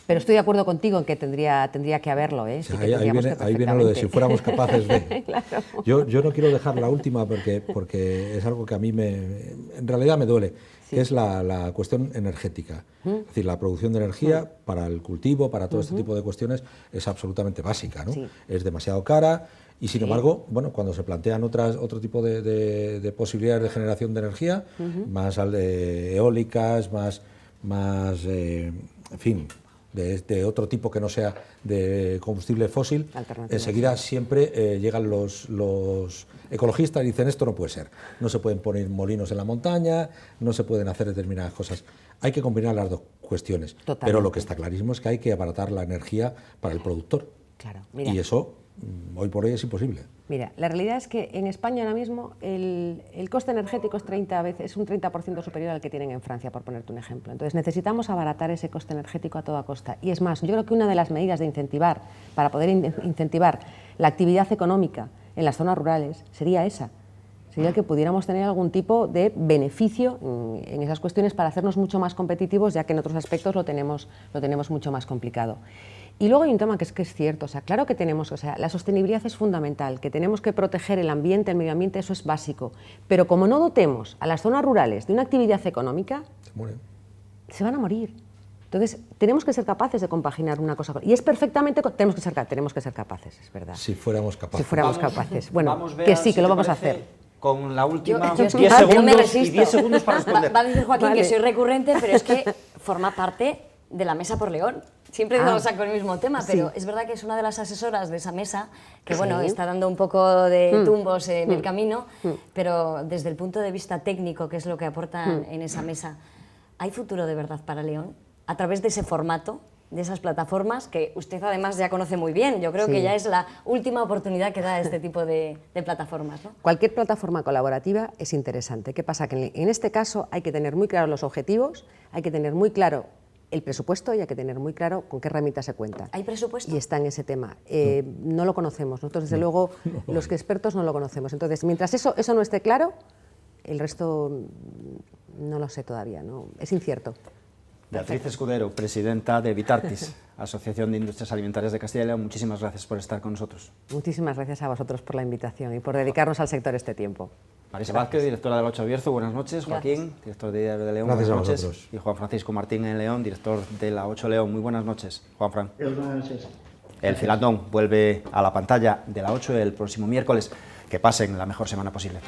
Pero estoy de acuerdo contigo en que tendría que haberlo, ¿eh? Sí, ahí viene lo de si fuéramos capaces de... Claro. Yo no quiero dejar la última porque es algo que a mí en realidad me duele, sí, que es la cuestión energética. Es decir, la producción de energía para el cultivo, para todo este tipo de cuestiones, es absolutamente básica, ¿no? Sí. Es demasiado cara y, sin embargo, bueno, cuando se plantean otro tipo de posibilidades de generación de energía, más eólicas, más en fin, de otro tipo que no sea de combustible fósil, enseguida siempre llegan los ecologistas y dicen esto no puede ser, no se pueden poner molinos en la montaña, no se pueden hacer determinadas cosas. Hay que combinar las dos cuestiones, pero lo que está clarísimo es que hay que abaratar la energía para el productor. Claro, mira. Y eso hoy por hoy es imposible. Mira, la realidad es que en España ahora mismo el coste energético es un 30% superior al que tienen en Francia, por ponerte un ejemplo. Entonces necesitamos abaratar ese coste energético a toda costa. Y es más, yo creo que una de las medidas de incentivar, para poder incentivar la actividad económica en las zonas rurales, sería esa. Sería que pudiéramos tener algún tipo de beneficio en esas cuestiones para hacernos mucho más competitivos, ya que en otros aspectos lo tenemos mucho más complicado. Y luego hay un tema que es cierto, o sea, claro que la sostenibilidad es fundamental, que tenemos que proteger el ambiente, el medio ambiente, eso es básico, pero como no dotemos a las zonas rurales de una actividad económica, se van a morir. Entonces, tenemos que ser capaces de compaginar una cosa con... Y es perfectamente... Tenemos que ser capaces, es verdad. Si fuéramos capaces. Si fuéramos capaces. Bueno, que sí, que lo vamos a hacer. con la última Yo es que 10 yo me segundos y resisto. 10 segundos para responder. Va a decir Joaquín Vale. que soy recurrente, pero es que forma parte de la Mesa por León. Siempre Ah. saco el mismo tema, pero Sí. es verdad que es una de las asesoras de esa mesa que, Sí. bueno, está dando un poco de tumbos en el camino, pero desde el punto de vista técnico, que es lo que aportan en esa mesa, ¿hay futuro de verdad para León? A través de ese formato, de esas plataformas que usted además ya conoce muy bien. Yo creo Sí. que ya es la última oportunidad que da este tipo de plataformas, ¿no? Cualquier plataforma colaborativa es interesante. ¿Qué pasa? Que en este caso hay que tener muy claros los objetivos, hay que tener muy claro el presupuesto y hay que tener muy claro con qué herramienta se cuenta. ¿Hay presupuesto? Y está en ese tema. No lo conocemos. Nosotros, desde luego, los que expertos no lo conocemos. Entonces, mientras eso no esté claro, el resto no lo sé todavía, ¿no? Es incierto. Beatriz Escudero, presidenta de Vitartis, Asociación de Industrias Alimentarias de Castilla y León, muchísimas gracias por estar con nosotros. Muchísimas gracias a vosotros por la invitación y por dedicarnos al sector este tiempo. Marisa Vázquez, directora del 8 Bierzo, buenas noches. Joaquín, director de Diario de León, Gracias buenas a noches. vosotros. Y Juan Francisco Martín en León, director de la 8 León, muy buenas noches. Juan Fran. Buenas noches. El Filandón vuelve a la pantalla de la 8 el próximo miércoles. Que pasen la mejor semana posible.